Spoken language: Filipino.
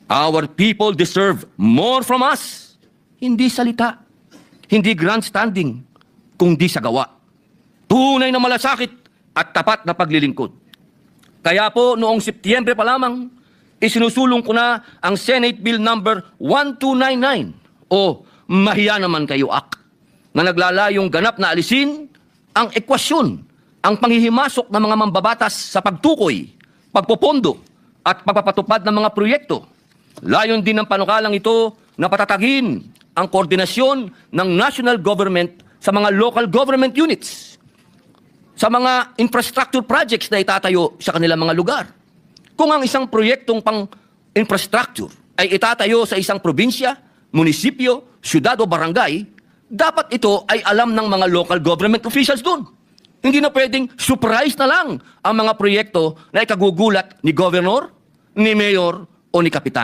Our people deserve more from us. Hindi salita, hindi grandstanding, kundi sa gawa. Tunay na malasakit at tapat na paglilingkod. Kaya po noong Setyembre pa lamang, isinusulong ko na ang Senate Bill number 1299 o Mahiya Naman Kayo Act na naglalayong ganap na alisin ang ekwasyon, ang panghihimasok ng mga mambabatas sa pagtukoy, pagpopondo at pagpapatupad ng mga proyekto. Layon din ng panukalang ito na patatagin ang koordinasyon ng national government sa mga local government units, sa mga infrastructure projects na itatayo sa kanilang mga lugar. Kung ang isang proyektong pang-infrastructure ay itatayo sa isang probinsya, munisipyo, syudad o barangay, dapat ito ay alam ng mga local government officials doon. Hindi na pwedeng surprise na lang ang mga proyekto na ikagugulat ni governor, ni mayor o ni kapitan.